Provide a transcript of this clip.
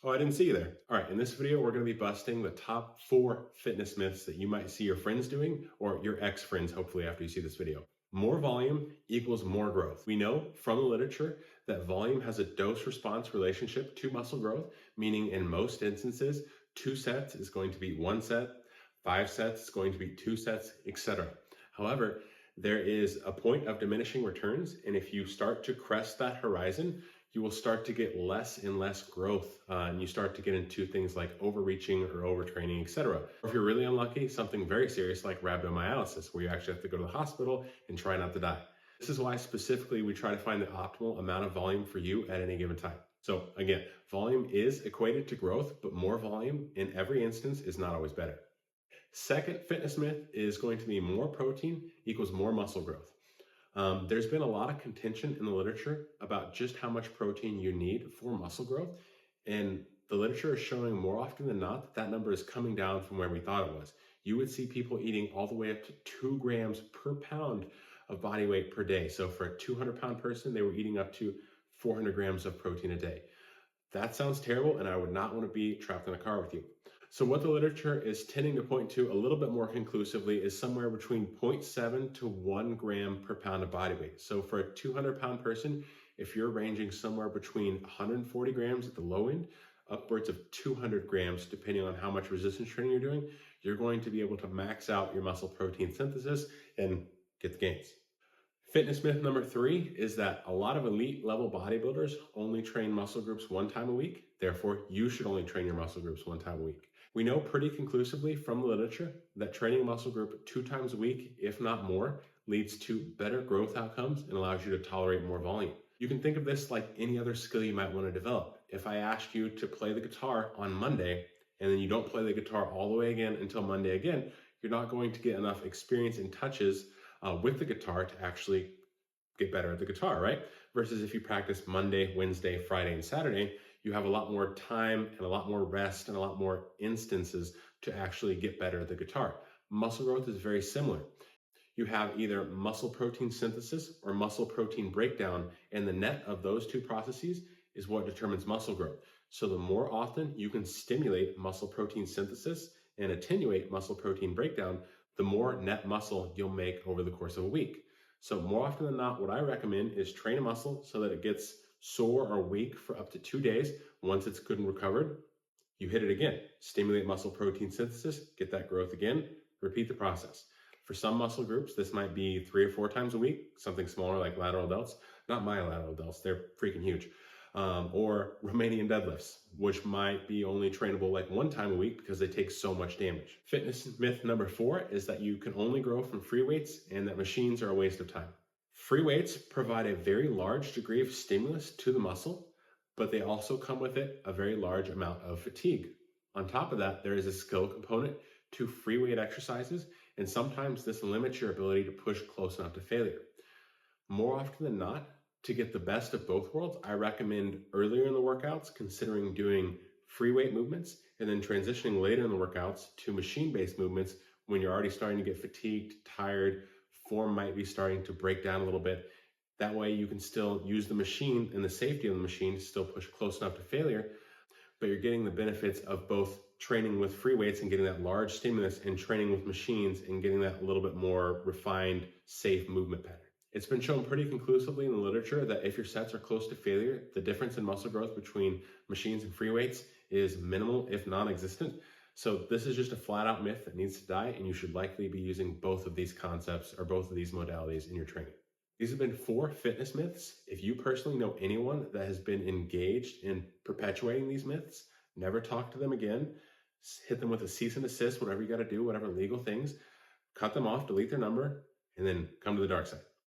Oh, I didn't see you there. All right, in this video, we're gonna be busting the top 4 fitness myths that you might see your friends doing or your ex-friends, hopefully, after you see this video. More volume equals more growth. We know from the literature that volume has a dose-response relationship to muscle growth, meaning in most instances, 2 sets is going to be 1 set, 5 sets is going to be 2 sets, etc. However, there is a point of diminishing returns, and if you start to crest that horizon, you will start to get less and less growth, and you start to get into things like overreaching or overtraining, etc. Or if you're really unlucky, something very serious like rhabdomyolysis, where you actually have to go to the hospital and try not to die. This is why specifically we try to find the optimal amount of volume for you at any given time. So again, volume is equated to growth, but more volume in every instance is not always better. Second fitness myth is going to be more protein equals more muscle growth. There's been a lot of contention in the literature about just how much protein you need for muscle growth. And the literature is showing more often than not that that number is coming down from where we thought it was. You would see people eating all the way up to 2 grams per pound of body weight per day. So for a 200-pound person, they were eating up to 400 grams of protein a day. That sounds terrible, and I would not want to be trapped in a car with you. So what the literature is tending to point to a little bit more conclusively is somewhere between 0.7 to 1 gram per pound of body weight. So for a 200-pound person, if you're ranging somewhere between 140 grams at the low end, upwards of 200 grams, depending on how much resistance training you're doing, you're going to be able to max out your muscle protein synthesis and get the gains. Fitness myth number 3 is that a lot of elite level bodybuilders only train muscle groups 1 time a week. Therefore, you should only train your muscle groups 1 time a week. We know pretty conclusively from the literature that training a muscle group 2 times a week, if not more, leads to better growth outcomes and allows you to tolerate more volume. You can think of this like any other skill you might want to develop. If I asked you to play the guitar on Monday and then you don't play the guitar all the way again until Monday again, you're not going to get enough experience and touches with the guitar to actually get better at the guitar, right? Versus if you practice Monday, Wednesday, Friday, and Saturday, you have a lot more time and a lot more rest and a lot more instances to actually get better at the guitar. Muscle growth is very similar. You have either muscle protein synthesis or muscle protein breakdown, and the net of those 2 processes is what determines muscle growth. So the more often you can stimulate muscle protein synthesis and attenuate muscle protein breakdown, the more net muscle you'll make over the course of a week. So more often than not, what I recommend is train a muscle so that it gets sore or weak for up to 2 days. Once it's good and recovered, you hit it again. Stimulate muscle protein synthesis, get that growth again, repeat the process. For some muscle groups, this might be 3 or 4 times a week, something smaller like lateral delts. Not my lateral delts, they're freaking huge. Or Romanian deadlifts, which might be only trainable like 1 time a week because they take so much damage. Fitness myth number 4 is that you can only grow from free weights and that machines are a waste of time. Free weights provide a very large degree of stimulus to the muscle, but they also come with it a very large amount of fatigue. On top of that, there is a skill component to free weight exercises, and sometimes this limits your ability to push close enough to failure. More often than not, to get the best of both worlds, I recommend earlier in the workouts considering doing free weight movements and then transitioning later in the workouts to machine-based movements when you're already starting to get fatigued, tired, form might be starting to break down a little bit. That way you can still use the machine and the safety of the machine to still push close enough to failure, but you're getting the benefits of both training with free weights and getting that large stimulus and training with machines and getting that a little bit more refined, safe movement pattern. It's been shown pretty conclusively in the literature that if your sets are close to failure, the difference in muscle growth between machines and free weights is minimal, if non-existent. So this is just a flat out myth that needs to die, and you should likely be using both of these concepts or both of these modalities in your training. These have been 4 fitness myths. If you personally know anyone that has been engaged in perpetuating these myths, never talk to them again. Hit them with a cease and desist, whatever you got to do, whatever legal things. Cut them off, delete their number, and then come to the dark side.